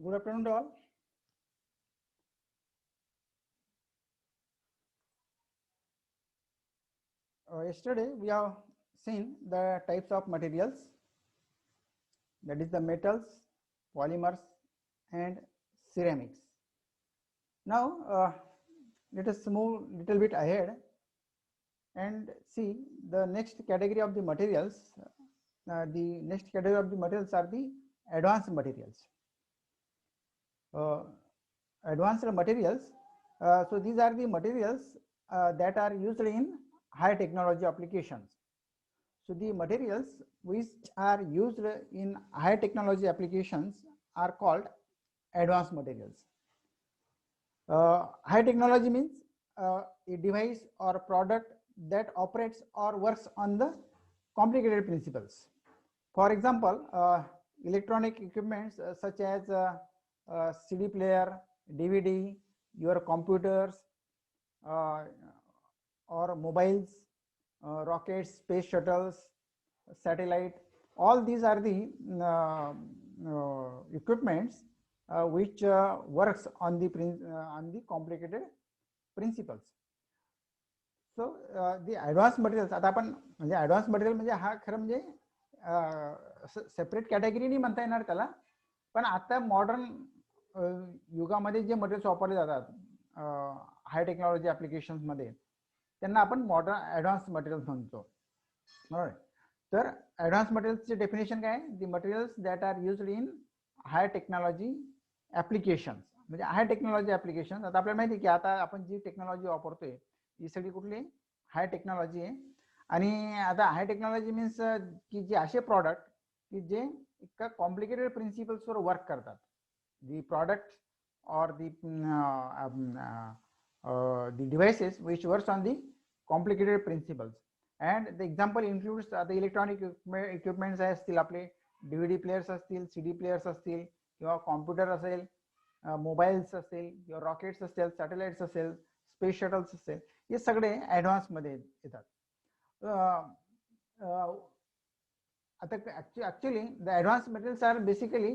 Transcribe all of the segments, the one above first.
Good afternoon to all. Yesterday we have seen the types of materials, that is the metals, polymers and ceramics. Now let us move little bit ahead and see the next category of the materials. The next category of the materials are the advanced materials. Advanced materials, so these are the materials that are used in high technology applications. So the materials which are used in high technology applications are called advanced materials. High technology means a device or product that operates or works on the complicated principles. For example, electronic equipments such as CD player, DVD, your computers or mobiles, rockets, space shuttles, satellite, all these are the equipments which works on the complicated principles. So the advanced materials, आता आपण म्हणजे advanced material म्हणजे हा खरं म्हणजे separate category नाही म्हणता येणार त्याला, पण आता मॉडर्न युगामध्ये जे मटेरियल्स वापरले जातात हाय टेक्नॉलॉजी ऍप्लिकेशन्स मध्ये त्यांना आपण मॉडर्न ऍडव्हान्स मटेरियल्स म्हणतो. बरोबर. तर ऍडव्हान्स मटेरियल्सचे डेफिनेशन काय आहे? The materials that are used in high technology applications. म्हणजे हाय टेक्नॉलॉजी ऍप्लिकेशन, आता आपल्याला माहिती आहे की आता आपण जी टेक्नॉलॉजी वापरतोय ही सगळी कुठली हाय टेक्नॉलॉजी आहे. आणि आता हाय टेक्नॉलॉजी मीन्स की जे असे प्रॉडक्ट की जे एका कॉम्प्लिकेटेड प्रिन्सिपल्सवर वर्क करतात. दी products or the devices which works on the complicated principles, and the example includes the electronic equipments असतील, आपले DVD प्लेयर्स असतील, CD प्लेयर्स असतील, किंवा कॉम्प्युटर असेल, मोबाईल्स असेल, किंवा रॉकेट्स असतील, सॅटेलाइट्स असेल, स्पेस शटल्स असेल, हे सगळे ऍडव्हान्स मध्ये येतात. आता actually the advance materials are basically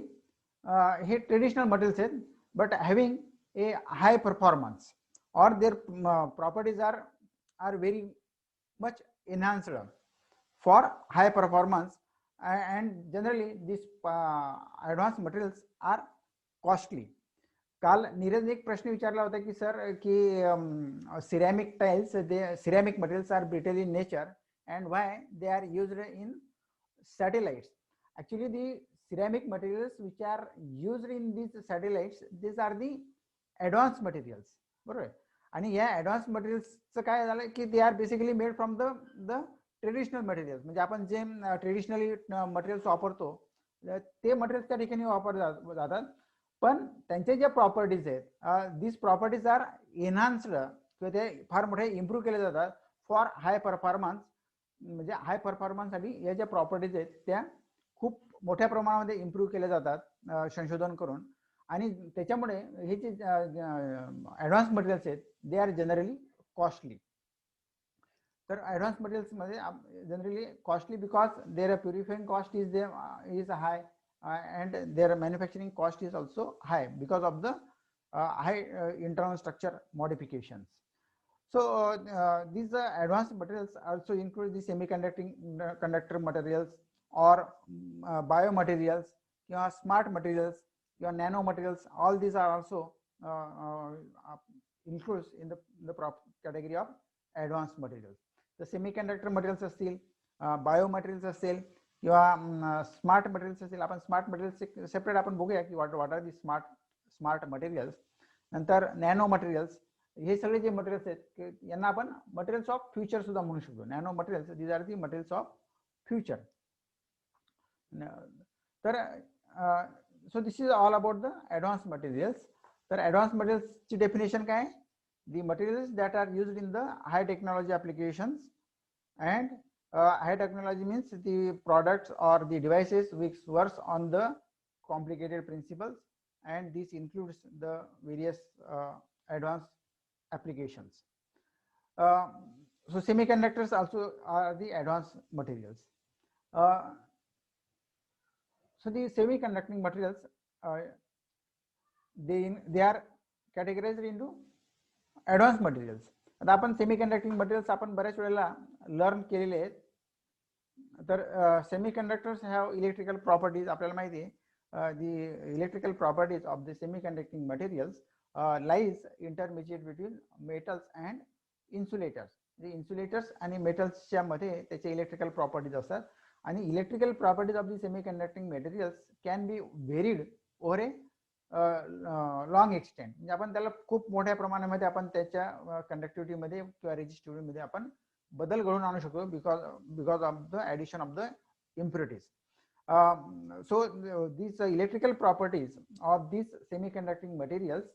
हे ट्रेडिशनल मटेरियल्स आहेत, but having a high performance or their properties are very much enhanced for high performance, and generally these advanced materials are costly. काल नीरज एक प्रश्न विचारला होता की सर की ceramic tiles, ceramic materials are brittle in nature and why they are used in satellites. Actually the ceramic materials which are used in these satellites, these are the advanced materials. बरोबर. आणि या advanced materials काय झालं की they are basically made from the traditional materials. म्हणजे आपण जे traditionally materials वापरतो ते मटेरियल्स त्या ठिकाणी वापरले जातात, पण त्यांचे जे प्रॉपर्टीज आहेत दिस प्रॉपर्टीज आर एनहान्स्ड किंवा ते फार मोठे इम्प्रूव्ह केले जातात फॉर हाय परफॉर्मन्स. म्हणजे हाय परफॉर्मन्ससाठी या ज्या प्रॉपर्टीज आहेत त्या खूप मोठ्या प्रमाणामध्ये इम्प्रूव्ह केले जातात संशोधन करून, आणि त्याच्यामुळे हे जे ऍडव्हान्स मटेरियल्स आहेत दे आर जनरली कॉस्टली. तर ऍडव्हान्स मटेरियल्स मध्ये generally costly because their purifying cost is high and their manufacturing cost is also high because of the high internal structure modifications. So these advanced materials also include the semiconductor materials or biomaterials, smart materials, nano materials. All these are also includes in the category of advanced materials. The semiconductor materials असतील, biomaterials असतील किंवा smart materials असतील. आपण smart materials separate आपण बघूया की what are the smart materials. नंतर nano materials, हे सगळे जे मटेरियल्स आहेत यांना आपण मटेरियल्स ऑफ फ्युचर सुद्धा म्हणू शकतो. Nano materials these are the materials of future. तर so this is all about the advance materials. तर ऍडव्हान्स मटेरियल्सची डेफिनेशन काय? The materials that are used in the high technology applications, and high technology means the products or the devices which works on the complicated principles, and this includes the various advanced applications. So semiconductors also are the advanced materials. So the semiconducting materials they are categorized into advanced materials. आता आपण semiconducting materials आपण बऱ्याच वेळेला learn केलेले आहेत. तर semiconductors have electrical properties. आपल्याला माहिती आहे the electrical properties of the semiconducting materials lies intermediate between metals and insulators. The insulators आणि मेटल्सच्या मध्ये त्याचे इलेक्ट्रिकल प्रॉपर्टीज असतात आणि electrical properties of the semiconducting materials can B व्हेरीड over A long extent. म्हणजे आपण त्याला खूप मोठ्या प्रमाणामध्ये आपण त्याच्या कंडक्टिव्हिटी मध्ये किंवा रेजिस्टिव्हिटी मध्ये आपण बदल घडवून आणू शकतो because of the addition of the impurities. So these electrical properties of these semiconducting materials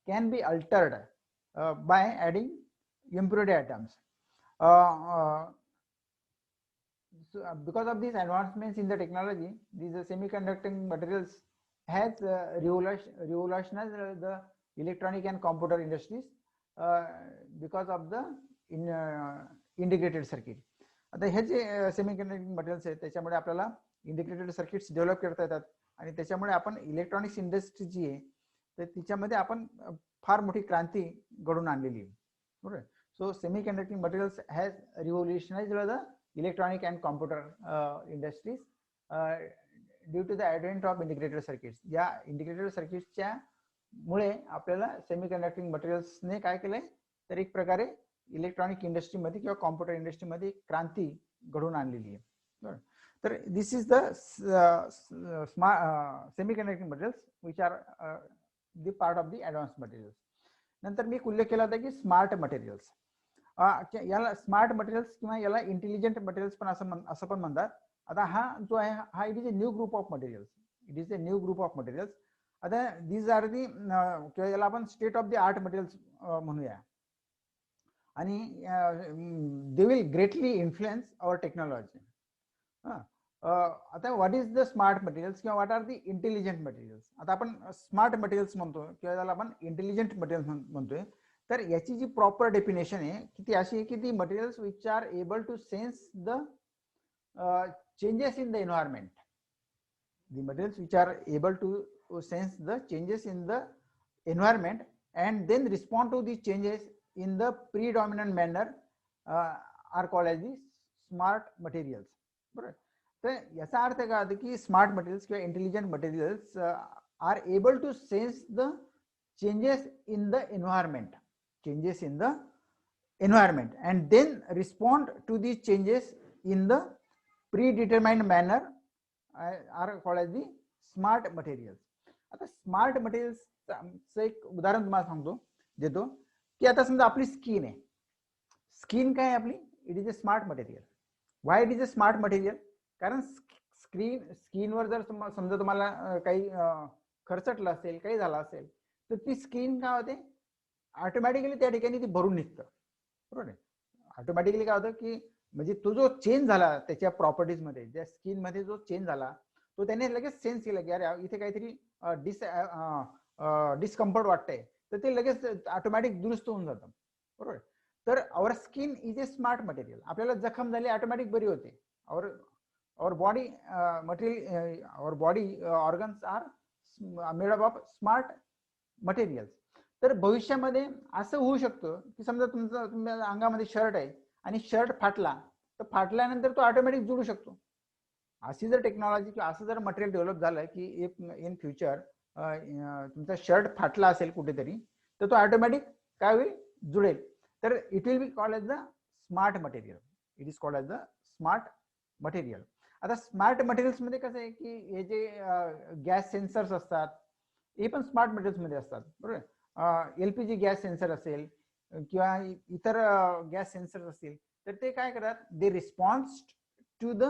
can be altered by adding impurity atoms. So because of these advancements in the technology, these semiconducting materials has revolutionized the electronic and computer industries because of the integrated circuit. आता हे जे semiconducting materials आहेत त्याच्यामुळे आपल्याला integrated circuits develop करता येतात आणि त्याच्यामुळे आपण इलेक्ट्रॉनिक्स इंडस्ट्री जी आहे तर तिच्यामध्ये आपण फार मोठी क्रांती घडून आणलेली आहे. बरोबर. So semiconducting materials has revolutionized the electronic and computer industries due to the advent of integrated circuits. या इंटिग्रेटेड सर्किट्सच्या मुळे आपल्याला सेमीकंडक्टिंग मटेरियल्सने काय केलंय तर एक प्रकारे इलेक्ट्रॉनिक इंडस्ट्रीमध्ये किंवा कॉम्प्युटर इंडस्ट्रीमध्ये क्रांती घडून आणलेली आहे. बरोबर. तर this is the semiconducting materials which are the part of the advance materials. नंतर मी उल्लेख केला होता की स्मार्ट मटेरियल्स. याला स्मार्ट मटेरियल्स किंवा याला इंटेलिजंट मटेरियल्स पण असं पण म्हणतात. आता हा जो आहे हा it is a new group of materials. It is a new group of materials. आता दीज आर दी किंवा याला आपण state of the art materials म्हणूया आणि they will greatly influence our technology. आता what is the smart materials किंवा what are the intelligent materials. आता आपण स्मार्ट मटेरियल्स म्हणतो किंवा त्याला आपण इंटेलिजंट मटेरियल्स म्हणतोय. तर याची जी प्रॉपर डेफिनेशन आहे की ती अशी आहे की the materials which are able to sense the changes in the environment. The materials which are able to sense the changes in the environment and then respond to the changes in the predominant manner are called as the smart materials. बरोबर. तर याचा अर्थ काय होतो की smart materials किंवा intelligent materials are able to sense the changes in the environment and then respond to these changes in the predetermined manner are called as the smart materials. आता smart मटेरियल्सचं एक उदाहरण तुम्हाला देतो की आता समजा आपली स्किन आहे. स्किन काय आहे आपली? It is a smart material. Why it is a smart material? कारण स्किनवर जर समजा तुम्हाला काही खरचटलं असेल, काही झालं असेल तर ती स्किन काय होते ऑटोमॅटिकली त्या ठिकाणी ती भरून निघतं. बरोबर आहे. ऑटोमॅटिकली काय होतं की म्हणजे तो जो चेंज झाला त्याच्या प्रॉपर्टीज मध्ये, त्या स्किन मध्ये जो चेंज झाला तो त्याने लगेच सेन्स केला की अरे इथे काहीतरी डिस्कम्फर्ट वाटतंय तर ते लगेच ऑटोमॅटिक दुरुस्त होऊन जातं. बरोबर. तर our skin is a smart material. आपल्याला जखम झाली ऑटोमॅटिक बरी होते. Our body material, our body organs are made up of smart materials. तर भविष्यामध्ये असं होऊ शकतं की समजा तुमच्या अंगामध्ये शर्ट आहे आणि शर्ट फाटला तर फाटल्यानंतर तो ऑटोमॅटिक जुळू शकतो. अशी जर टेक्नॉलॉजी किंवा असं जर मटेरियल डेव्हलप झालं की इन फ्युचर तुमचा शर्ट फाटला असेल कुठेतरी तर तो ऑटोमॅटिक काय होईल जुळेल. तर it will be called as the smart material. It is called as the smart material. आता स्मार्ट मटेरियल्स मध्ये कसं आहे की हे जे गॅस सेन्सर्स असतात हे पण स्मार्ट मटेरियल्स मध्ये असतात. बरोबर. LPG गॅस सेन्सर असेल किंवा इतर गॅस सेन्सर असतील तर ते काय करतात, they response to the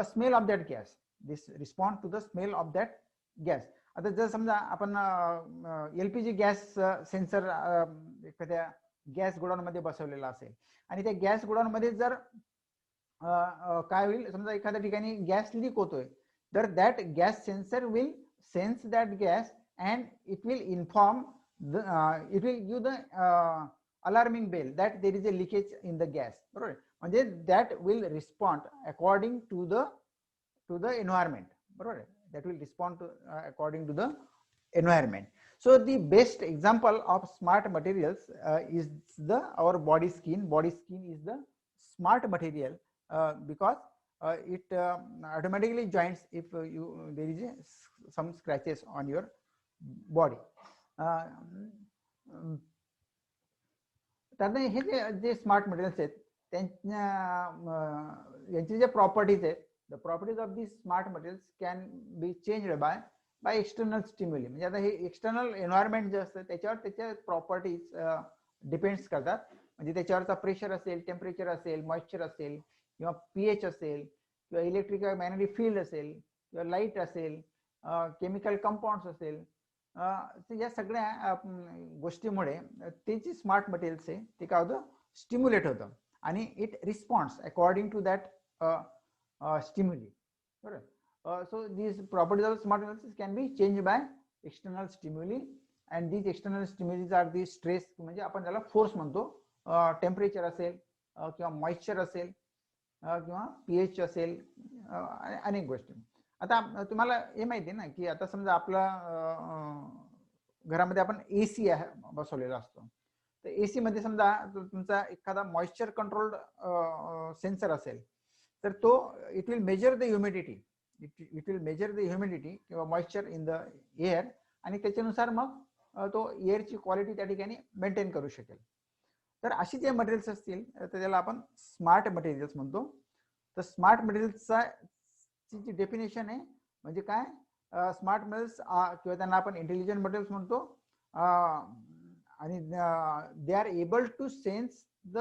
smell of that gas. This respond to the smell of that gas. आता जर समजा आपण LPG गॅस सेन्सर एखाद्या गॅस गोडाऊन मध्ये बसवलेला असेल आणि त्या गॅस गोडाऊन मध्ये जर काय होईल समजा एखाद्या ठिकाणी गॅस लीक होतोय तर that gas sensor will sense that gas and it will inform it will give the alarming bell that there is a leakage in the gas. बरोबर. म्हणजे that will respond according to the environment. बरोबर. That will respond to according to the environment. So the best example of smart materials is our body skin. Body skin is the smart material because it automatically joins if there is some scratches on your body. तर हे जे smart materials आहेत यांची जे properties आहेत, the properties of this smart materials can be changed by external stimuli. म्हणजे आता हे एक्सटर्नल एन्व्हायरमेंट जे असतं त्याच्यावर त्याच्या प्रॉपर्टीज डिपेंड्स करतात. म्हणजे त्याच्यावरचा प्रेशर असेल, टेम्परेचर असेल, मॉइश्चर असेल, किंवा पीएच असेल, किंवा इलेक्ट्रिक मॅग्नेटिक फील्ड असेल, किंवा लाईट असेल, केमिकल कंपाऊंड्स असेल, या सगळ्या गोष्टीमुळे ते जे स्मार्ट मटेरियल्स आहे ते काय होतं, स्टिम्युलेट होतं आणि it responds according to that stimuli. बरोबर. So these properties of smart materials can be changed by external stimuli, and these external stimuli are the stress, म्हणजे आपण त्याला फोर्स म्हणतो. टेम्परेचर असेल, किंवा मॉइश्चर असेल, किंवा पीएच असेल, अनेक गोष्टी. आता तुम्हाला हे माहिती आहे ना की आता समजा आपला घरामध्ये आपण एसी बसवलेला असतो, तर एसी मध्ये समजा तुमचा एखादा मॉइश्चर कंट्रोल्ड सेन्सर असेल तर तो it will measure the humidity, it will measure the humidity किंवा मॉइश्चर इन द एअर, आणि त्याच्यानुसार मग तो एअरची क्वालिटी त्या ठिकाणी मेंटेन करू शकेल. तर अशी जे मटेरियल्स असतील तर त्याला आपण स्मार्ट मटेरियल्स म्हणतो. तर स्मार्ट मटेरियल्सचा ची डेफिनेशन आहे म्हणजे काय, स्मार्ट मटेरियल्स किंवा त्यांना आपण इंटेलिजंट मटेरियल्स म्हणतो, आणि they are able to sense the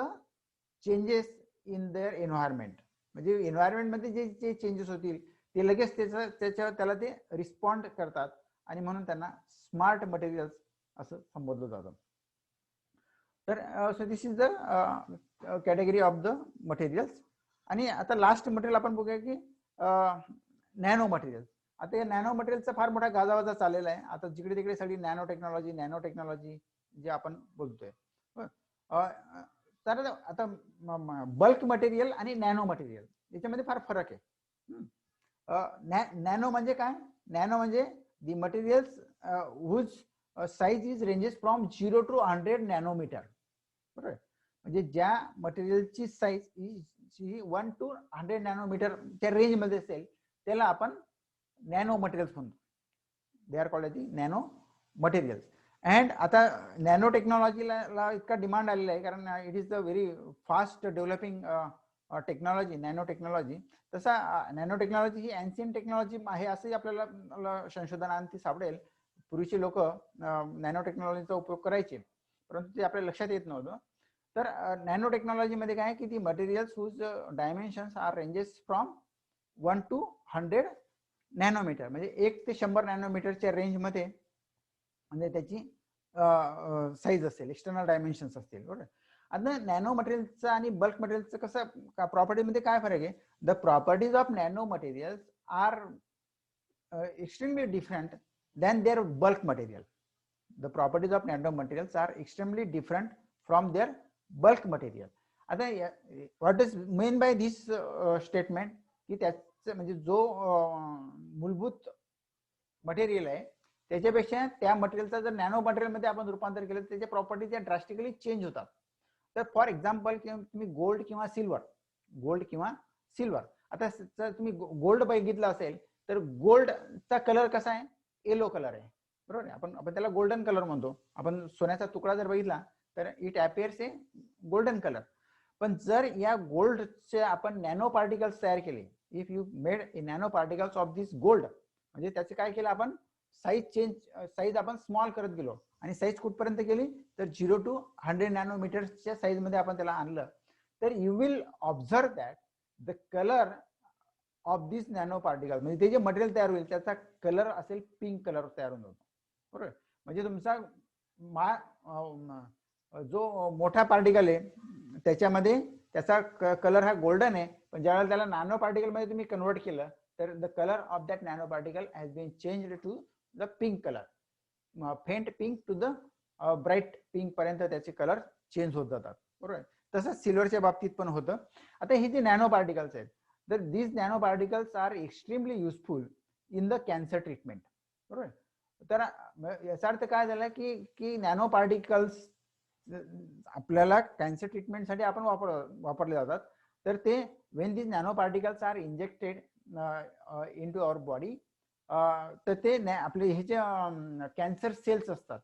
changes in their environment. म्हणजे एन्व्हायरमेंट मध्ये जे चेंजेस होतील ते लगेच त्याला ते रिस्पॉन्ड करतात, आणि म्हणून त्यांना स्मार्ट मटेरियल्स असं संबोधलं जातं. तर so this is the category of the materials. आणि आता लास्ट मटेरियल आपण बघूया की नॅनो मटेरियल्स. आता या नॅनो मटेरियलचा फार मोठा गाजावाजा चाललेला आहे. आता जिकडे तिकडे सगळी नॅनो टेक्नॉलॉजी जे आपण बोलतोय. तर आता बल्क मटेरियल आणि नॅनो मटेरियल याच्यामध्ये फार फरक आहे. नॅनो म्हणजे काय, नॅनो म्हणजे the materials whose size is ranges from 0 to 100 nanometer. बरोबर. म्हणजे ज्या मटेरियलची साईज ही 1 to 100 नॅनोमीटरच्या रेंज मध्ये असेल त्याला आपण नॅनो मटेरियल्स म्हणतो. They are called the nano materials. And आता नॅनो टेक्नॉलॉजीला इतका डिमांड आलेला आहे कारण it is the very fast developing technology, nano technology. तसा नॅनो टेक्नॉलॉजी ही एन्शियंट टेक्नॉलॉजी आहे असंही आपल्याला संशोधनांती सापडेल. पूर्वीचे लोक नॅनो टेक्नॉलॉजीचा उपयोग करायचे परंतु ते आपल्या लक्षात येत नव्हतं. तर नॅनो टेक्नॉलॉजीमध्ये काय की ती materials whose dimensions are ranges from 1 to 100 nanometer, म्हणजे 1 ते 100 नॅनोमीटरच्या रेंजमध्ये म्हणजे त्याची साईज असेल, एक्सटर्नल डायमेन्शन्स असतील. बरोबर. आता नॅनो मटेरियलचं आणि बल्क मटेरियलचं कसं प्रॉपर्टीमध्ये काय फरक आहे. The properties of nano materials are extremely different than their bulk material. The properties of nano materials are extremely different from their bulk material. आता what is mean by this statement की त्याचं म्हणजे जो मूलभूत मटेरियल आहे त्याच्यापेक्षा त्या मटेरियलचा जर नॅनो मटेरियल मध्ये आपण रूपांतर केलं तर त्याच्या प्रॉपर्टीज ड्रास्टिकली चेंज होतात. तर फॉर एक्झाम्पल तुम्ही गोल्ड किंवा सिल्वर, आता जर तुम्ही गोल्ड बघितलं असेल तर गोल्डचा कलर कसा आहे, येलो कलर आहे. बरोबर. आपण त्याला गोल्डन कलर म्हणतो. आपण सोन्याचा तुकडा जर बघितला तर इट अपिअर्स ए गोल्डन कलर. पण जर या गोल्डचे आपण नॅनो पार्टिकल्स तयार केले, if you made a nano particles of this gold, म्हणजे त्याचे काय केलं आपण साईज आपण स्मॉल करत गेलो आणि साईज कुठपर्यंत गेली तर 0 to 100 नॅनोमीटरच्या साईज मध्ये आपण त्याला आणलं, तर you will observe that the colour of this nano particle, म्हणजे ते जे मटेरियल तयार होईल त्याचा कलर असेल पिंक कलर तयार होऊन जातो. बरोबर. म्हणजे तुमचा जो मोठा पार्टिकल आहे त्याच्यामध्ये त्याचा कलर हा गोल्डन आहे, पण ज्यावेळेला त्याला नॅनो पार्टिकल मध्ये तुम्ही कन्वर्ट केलं तर the colour of that nano particle has been changed to the pink colour, faint pink to the bright pink पर्यंत त्याचे कलर चेंज होत जातात. बरोबर. तसंच सिल्वरच्या बाबतीत पण होतं. आता ही जी नॅनो पार्टिकल्स आहेत तर these nanoparticles are extremely useful in the cancer treatment. बरोबर. तर याचा अर्थ काय झाला की की नॅनो पार्टिकल्स आपल्याला कॅन्सर ट्रीटमेंटसाठी आपण वापरले जातात. तर ते when this nano particles are injected in to our body, तर ते आपले हे जे कॅन्सर सेल्स असतात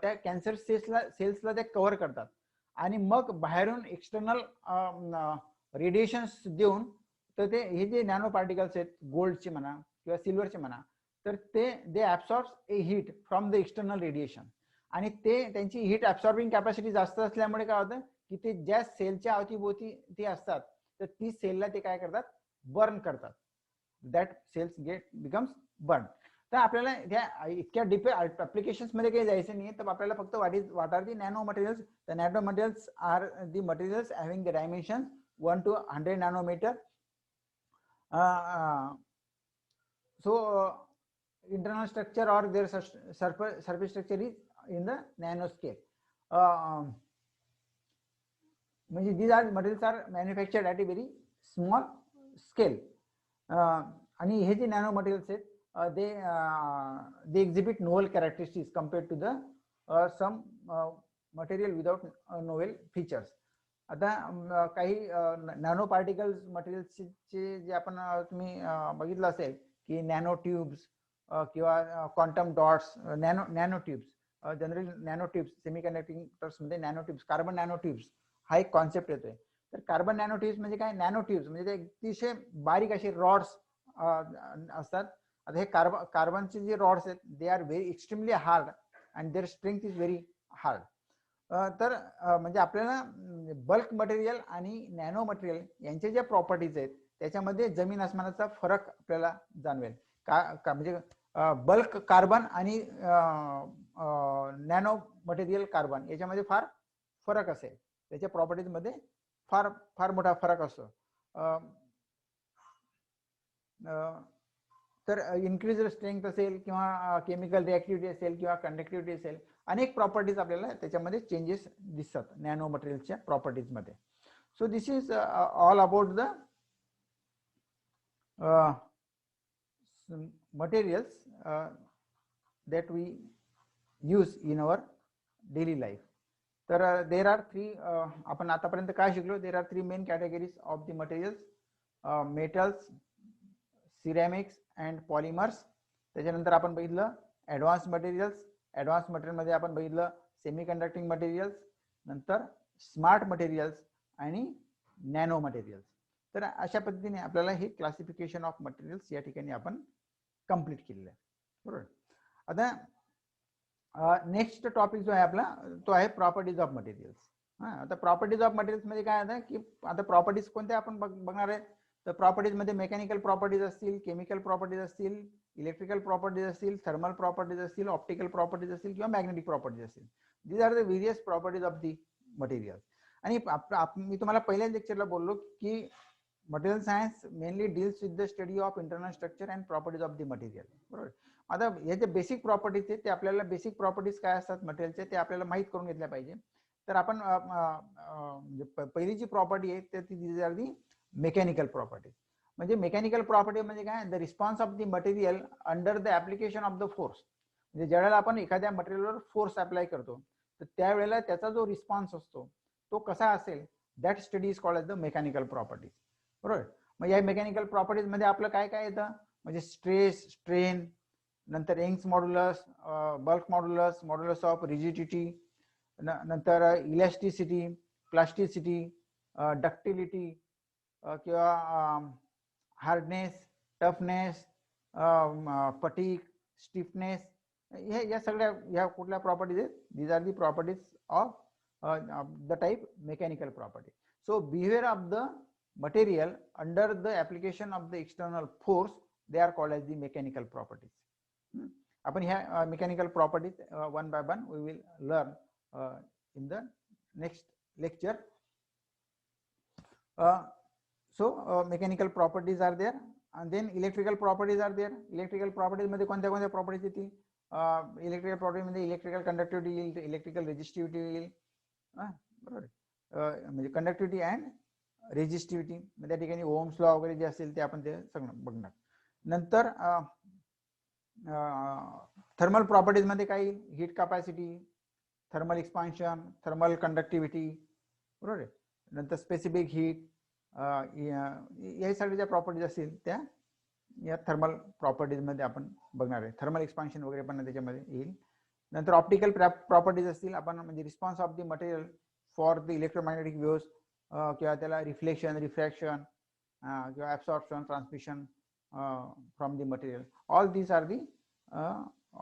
त्या कॅन्सर सेल्सला ते कव्हर करतात आणि मग बाहेरून एक्सटर्नल रेडिएशन्स देऊन तर ते हे जे नॅनो पार्टिकल्स आहेत गोल्डचे म्हणा किंवा सिल्वरचे म्हणा, तर ते they absorbs a heat from the external radiation आणि ते त्यांची हीट ॲब्सॉर्बिंग कॅपॅसिटी जास्त असल्यामुळे काय होतं की ते ज्या सेलच्या अवतीभोवती ते असतात तर ती सेलला ते काय करतात बर्न करतात. That cells becomes burn. तर आपल्याला त्या इतक्या डीप ऍप्लिकेशन्स मध्ये काही जायचं नाही, तर आपल्याला फक्त what are the nano materials. The nano materials R the materials having the dimension 1 to 100 nanometer. So internal structure or their surface structure is in the nanoscale. These are materials are manufactured at a very small scale. आणि हे जे nano materials आहेत they exhibit novel characteristics compared to the some material without novel features. आता काही nano particles मटेरियल्सचे जे आपण तुम्ही बघितलं असेल की नॅनो ट्यूब्स किंवा quantum dots, nano tubes, generally nano tubes semiconductors मध्ये nano tubes, carbon nano tubes हा एक कॉन्सेप्ट येतोय. तर कार्बन नॅनो ट्यूब्स म्हणजे काय, नॅनो ट्यूब्स म्हणजे ते अतिशय बारीक असे रॉड्स असतात. आता हे कार्बनचे जे रॉड्स आहेत they are very extremely hard and their strength is very hard. तर म्हणजे आपल्याला बल्क मटेरियल आणि नॅनो मटेरियल यांच्या ज्या प्रॉपर्टीज आहेत त्याच्यामध्ये जमीन आसमानाचा फरक आपल्याला जाणवेल. म्हणजे बल्क कार्बन आणि नॅनो मटेरियल कार्बन याच्यामध्ये फार फरक असेल, त्याच्या प्रॉपर्टीज मध्ये फार फार मोठा फरक असतो. तर इन्क्रीज स्ट्रेंथ असेल किंवा केमिकल रिॲक्टिव्हिटी असेल किंवा कंडक्टिव्हिटी असेल, अनेक प्रॉपर्टीज आपल्याला त्याच्यामध्ये चेंजेस दिसतात नॅनो मटेरियलच्या प्रॉपर्टीज मध्ये. So this is all about the materials that we use in our daily life. तर there are three आपण आतापर्यंत काय शिकलो, there are three main categories of the materials, metals, ceramics and polymers. त्याच्यानंतर आपण बघितलं ऍडव्हान्स मटेरियल्स. ऍडव्हान्स मटेरियल मध्ये आपण बघितलं सेमी कंडक्टिंग मटेरियल्स, नंतर स्मार्ट मटेरियल्स आणि नॅनो मटेरियल्स. तर अशा पद्धतीने आपल्याला हे क्लासिफिकेशन ऑफ मटेरियल्स या ठिकाणी आपण कंप्लीट केलेलं आहे. बरोबर. आता नेक्स्ट टॉपिक जो आहे आपला तो आहे प्रॉपर्टीज ऑफ मटेरियल्स. आता प्रॉपर्टीज ऑफ मटेरियल्स मध्ये काय आहे की आता प्रॉपर्टीज कोणत्या आपण बघणार आहे, तर प्रॉपर्टीज मध्ये मेकॅनिकल प्रॉपर्टीज असतील, केमिकल प्रॉपर्टीज असतील, इलेक्ट्रिकल प्रॉपर्टीज असतील, थर्मल प्रॉपर्टीज असतील, ऑप्टिकल प्रॉपर्टीज असतील किंवा मॅग्नेटिक प्रॉपर्टीज असतील. These are the various properties of the material. आणि मी तुम्हाला पहिल्या लेक्चरला बोललो की material science mainly deals with the study of internal structure and properties of the material. बरोबर. आता हे जे बेसिक प्रॉपर्टीज आहेत ते आपल्याला बेसिक प्रॉपर्टीज काय असतात मटेरियलचे ते आपल्याला माहित करून घेतल्या पाहिजे. तर आपण पहिली जी प्रॉपर्टी आहे तर ती आर दी मेकॅनिकल प्रॉपर्टी. म्हणजे मेकॅनिकल प्रॉपर्टी म्हणजे काय, the response of the material under the application of the force. म्हणजे ज्यावेळेला आपण एखाद्या मटेरियलवर फोर्स अप्लाय करतो तर त्यावेळेला त्याचा जो रिस्पॉन्स असतो तो कसा असेल, that study is called as the mechanical properties. बरोबर. मग या मेकॅनिकल प्रॉपर्टीज मध्ये आपलं काय काय येतं, म्हणजे स्ट्रेस, स्ट्रेन, नंतर Young's modulus, bulk modulus, modulus of rigidity, नंतर इलॅस्टिसिटी, प्लास्टिसिटी, डक्टिलिटी किंवा हार्डनेस, टफनेस, फटीग, स्टिफनेस, हे या सगळ्या ह्या कुठल्या प्रॉपर्टीज आहेत, these are the properties of the type mechanical property. So behaviour of the material under the application of the external force, they are called as the mechanical properties. आपण ह्या mechanical properties one by one we will learn in the next lecture. So mechanical properties are there and then electrical properties are there. Electrical properties मध्ये कोणत्या कोणत्या properties येतील, electrical property मध्ये electrical conductivity येईल, electrical resistivity येईल. बरोबर. म्हणजे conductivity and resistivity, त्या ठिकाणी ओम्स लॉ वगैरे जे असेल ते आपण ते सगळं बघणार. नंतर थर्मल प्रॉपर्टीज मध्ये काय येईल, heat capacity, thermal expansion, thermal conductivity, बरोबर आहे. नंतर स्पेसिफिक हीट, या सगळ्या प्रॉपर्टीज असतील त्या या थर्मल प्रॉपर्टीज मध्ये आपण बघणार आहे. थर्मल एक्सपान्शन वगैरे पण त्याच्यामध्ये येईल. नंतर ऑप्टिकल प्रॉपर्टीज असतील, आपण म्हणजे response of the material for the electromagnetic waves, किंवा त्याला रिफ्लेक्शन, रिफ्रॅक्शन, किंवा absorption, transmission from the material. All these are the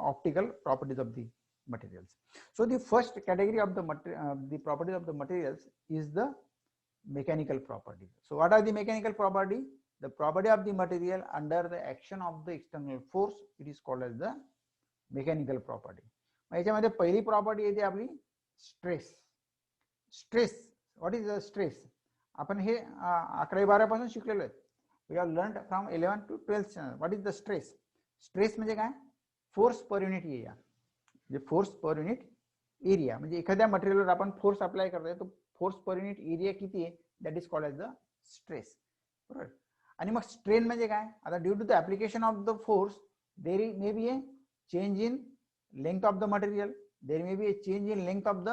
optical properties of the materials. So the first category of the properties of the materials is the mechanical property. So what are the mechanical property? The property of the material under the action of the external force, it is called as the mechanical property. याच्यामध्ये पहिली property येते आपली stress. Stress, what is the stress? आपण हे 11-12 पासून शिकलेलो आहे. We have learned from 11th to 12th standard. What is the stress? Stress म्हणजे काय? Force per unit area. म्हणजे फोर्स पर युनिट एरिया म्हणजे एखाद्या मटेरियलवर आपण फोर्स अप्लाय करतोय, तो फोर्स पर युनिट एरिया किती आहे, that is called as the stress, बरोबर. आणि मग स्ट्रेन म्हणजे काय? आता due to the application of the force there may be a change in length of the material, there may be a change in length of the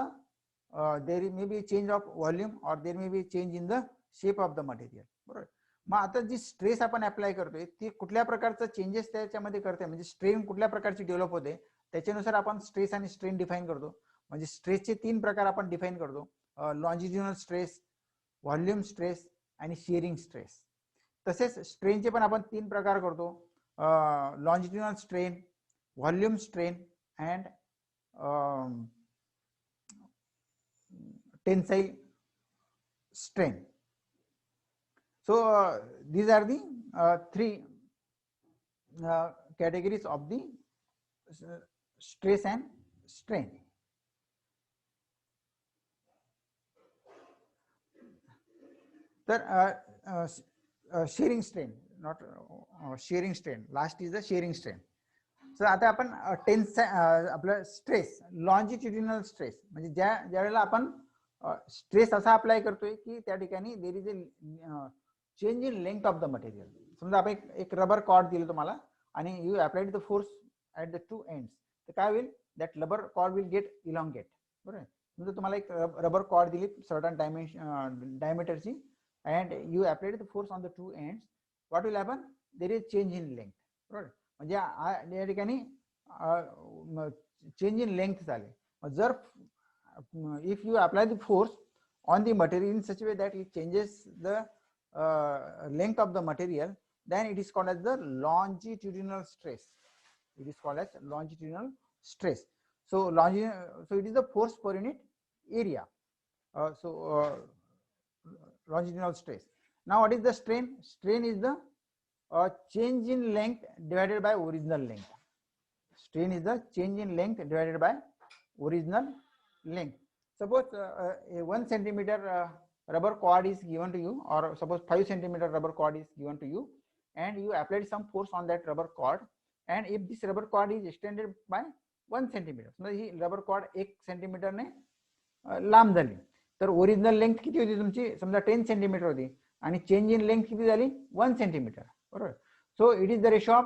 there may be a change of volume, or there may be a change in the shape of the material, बरोबर. मग आता जी stress आपण apply करतोय ती कुठल्या प्रकारचं changes त्याच्यामध्ये करते, म्हणजे स्ट्रेन कुठल्या प्रकारची डेव्हलप होते, त्याच्यानुसार आपण स्ट्रेस आणि स्ट्रेन डिफाइन करतो. म्हणजे स्ट्रेसचे 3 प्रकार आपण डिफाइन करतो, लॉन्जिट्युडिनल स्ट्रेस, व्हॉल्यूम स्ट्रेस आणि शिअरिंग स्ट्रेस. तसेच स्ट्रेनचे पण आपण 3 प्रकार करतो, longitudinal strain, volume strain and tensile strain. So these are the 3 categories of the stress and strain. तर shearing strain, not shearing strain, last is the shearing strain. So आता आपण आपलं स्ट्रेस, लॉन्जिट्युडिनल स्ट्रेस म्हणजे ज्या वेळेला आपण stress असा apply करतोय की त्या ठिकाणी there is a change in length of the material. समजा आपण एक रबर कॉर्ड दिलं तुम्हाला आणि you applied the force at the 2 ends, तर काय होईल, that rubber cord will get elongate, बरोबर. समजा तुम्हाला एक रबर कॉर्ड दिली सर्टन डायमीटरची and you applied the force on the 2 ends, what will happen, there is change in length, बरोबर. म्हणजे या ठिकाणी चेंज इन लेंथ झाले. जर if you apply the force on the material in such a way that it changes the length of the material, then it is called as the longitudinal stress. It is called as longitudinal stress. So it is the force per unit area. Longitudinal stress. Now what is the strain? Strain is the change in length divided by original length. Strain is the change in length divided by original length. Suppose a 1 centimeter rubber cord is given to you, or suppose 5 centimeter rubber cord is given to you, and you applied some force on that rubber cord, and if this rubber cord is extended by 1 centimeter, म्हणजे ही rubber cord 1 centimetre ने लांब झाली, तर original length किती होती तुमची, समजा 10 centimetre होती आणि चेंज इन लेंथ किती झाली, 1 सेंटीमीटर, बरोबर. So it is the ratio of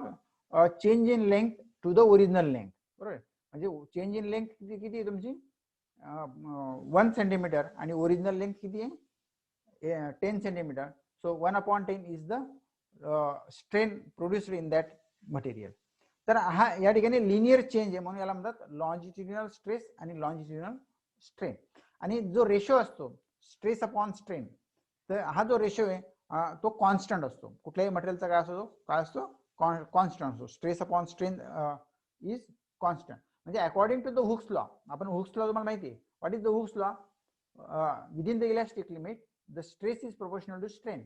change in length to the original length, बरोबर. म्हणजे चेंज इन लेंथ किती आहे तुमची 1 सेंटीमीटर आणि ओरिजिनल लेंथ किती आहे 10 centimetre. So 1/10 is the strain produced in that material. तर हा या ठिकाणी लिनियर चेंज आहे म्हणून याला म्हणतात लॉन्जिट्युडिनल स्ट्रेस आणि लॉन्जिट्युडिनल स्ट्रेन. आणि जो रेशो असतो स्ट्रेस अपॉन स्ट्रेन, तर हा जो रेशो आहे तो कॉन्स्टंट असतो. कुठल्याही मटेरियलचा काय असतो कॉन्स्टंट असतो. Stress upon strain is constant. म्हणजे according to the Hooke's law, आपण हुक्स लॉ तुम्हाला माहिती आहे, what is the Hooke's law, within the elastic limit the stress is proportional to strain.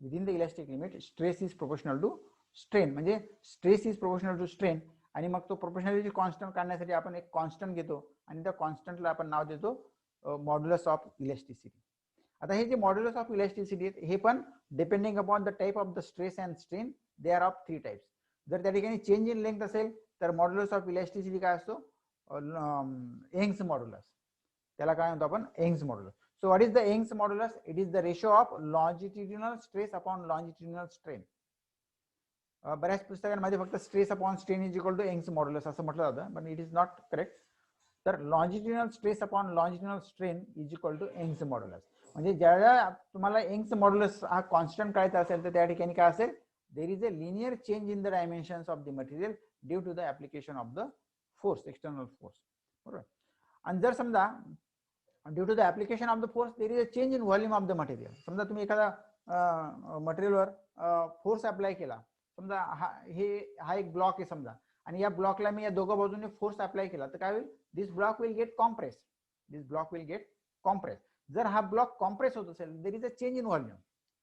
Within the elastic limit stress is proportional to strain. म्हणजे stress is proportional to strain आणि मग तो proportionality constant काढण्यासाठी आपण एक constant घेतो आणि त्या कॉन्स्टंटला आपण नाव देतो मॉड्युलस ऑफ इलास्टिसिटी. आता हे जे मॉड्युलस ऑफ इलास्टिसिटी आहेत हे पण depending upon the type of the stress and strain they are of 3 types. जर त्या ठिकाणी चेंज इन लेंथ असेल तर मॉड्युलस ऑफ इलास्टिसिटी काय असतो यंग्स मॉड्युलस, त्याला काय म्हणतो आपण Young's modulus. So what is the Young's modulus, it is the ratio of longitudinal stress upon longitudinal strain. बऱ्याच पुस्तकांमध्ये फक्त stress upon strain is equal to Young's modulus असं म्हटलं जातं, पण इट इज नॉट करेक्ट. तर longitudinal stress upon longitudinal strain is equal to Young's modulus. म्हणजे ज्यावेळेला तुम्हाला यंग्स मॉड्युलस हा कॉन्स्टंट करायचा असेल तर त्या ठिकाणी काय असेल, there is a linear change in the dimensions of the material due to the application of the force, external force. बरोबर. आणि जर समजा due to the application of the force there is a change in volume of the material. समजा तुम्ही एखादा मटेरियलवर force apply केला, समजा हा एक ब्लॉक आहे समजा, आणि या ब्लॉकला मी या दोघं बाजूने फोर्स अप्लाय केला, तर काय होईल, this block will get compress, this block will get compress. जर हा ब्लॉक कॉम्प्रेस होत असेल there is a change in volume.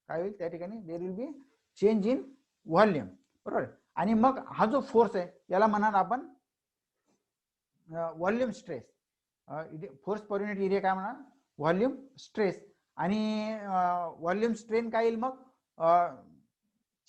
काय होईल त्या ठिकाणी, there will be change in volume. बरोबर. आणि मग हा जो फोर्स आहे याला म्हणणार आपण volume stress. Force per unit area काय म्हणा, व्हॉल्यूम स्ट्रेस. आणि व्हॉल्यूम स्ट्रेन काय येईल मग,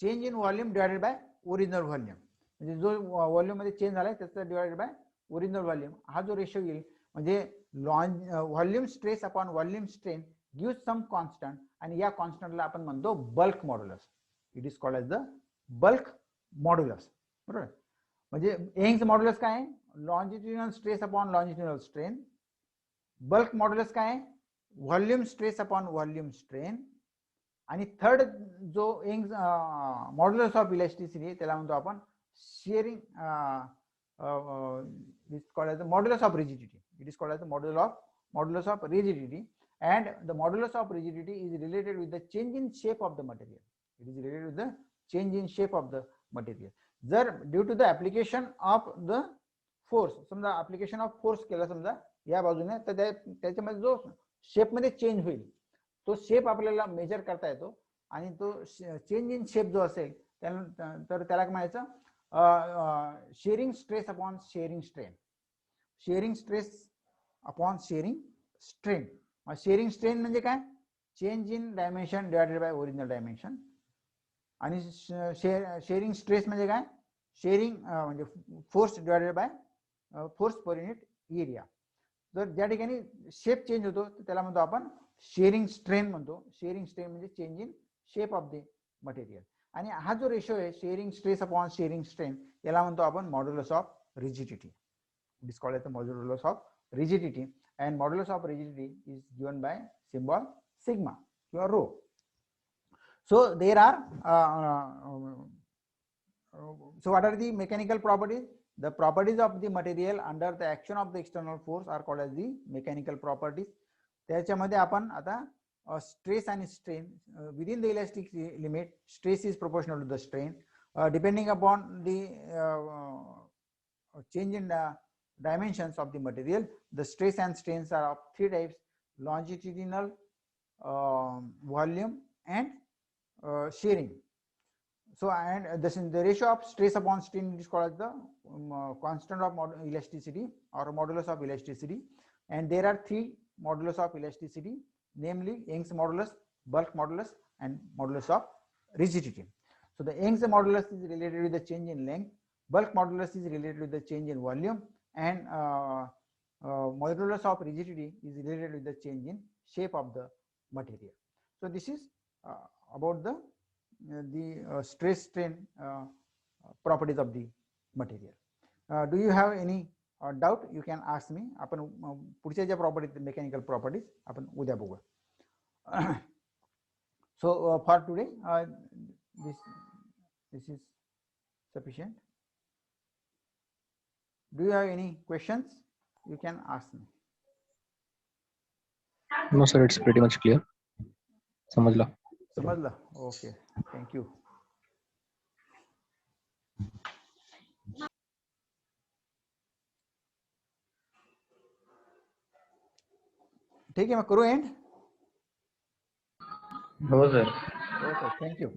change in volume divided by original volume. म्हणजे जो व्हॉल्यूम मध्ये चेंज झालाय त्याचा डिवायडेड बाय ओरिजिनल व्हॉल्यूम, हा जो रेशो येईल म्हणजे volume stress upon volume strain gives some constant, आणि या कॉन्स्टंटला आपण म्हणतो bulk modulus. It is called as the bulk modulus. बरोबर. म्हणजे यंग्स मॉड्युलस काय आहे, longitudinal stress upon longitudinal strain. Bulk modulus काय आहे, volume stress upon volume strain. आणि थर्ड जो यंग्स मॉड्युलस ऑफ इलॅस्टिसिटी त्याला म्हणतो आपण shearing, it is called as the modulus of rigidity. It is called as the modulus of rigidity. and the modulus of rigidity is related with the change in shape of the material. It is related with the change in shape of the material. जर due to the application of the force, समजा application of force केला समजा या बाजूने, तर त्याच्यामध्ये जो shape मध्ये चेंज होईल तो शेप आपल्याला मेजर करता येतो. आणि तो चेंज इन शेप जो असेल तर त्याला काय म्हणायचं, shearing stress upon shearing strain. Shearing stress upon shearing strain. Shearing strain म्हणजे काय, change in dimension divided by original dimension. आणि शेअरिंग स्ट्रेस म्हणजे काय, शेअरिंग म्हणजे force divided by force per unit area. जर ज्या ठिकाणी शेप चेंज होतो त्याला म्हणतो आपण शेअरिंग स्ट्रेन म्हणतो. शेअरिंग स्ट्रेन म्हणजे change in shape of the material. आणि हा जो रेशो आहे shearing stress upon shearing strain याला म्हणतो आपण modulus of rigidity. It is called as the modulus of rigidity, and modulus of rigidity is given by symbol sigma or rho. So there are so what are the mechanical properties? The properties of the material under the action of the external force are called as the mechanical properties. त्याच्यामध्ये आपण आता stress and strain, within the elastic limit stress is proportional to the strain, depending upon the change in dimensions of the material. The stress and strains are of three types: longitudinal, volume, and shearing. So and the ratio of stress upon strain is called as the constant of elasticity or modulus of elasticity. And there are three modulus of elasticity, namely Young's modulus, bulk modulus, and modulus of rigidity. So the Young's modulus is related with the change in length, bulk modulus is related with the change in volume, and modulus of rigidity is related with the change in shape of the material. So this is about the stress strain properties of the material. Do you have any doubt? You can ask me. आपण पुढच्या ज्या properties, mechanical properties आपण उद्या बघू. So for today this is sufficient. Do you have any questions? You can ask me. No sir, it's pretty much clear. समजला. Okay, thank you. ठीक है, मैं करूँ एंड? हो सर. Okay, thank you.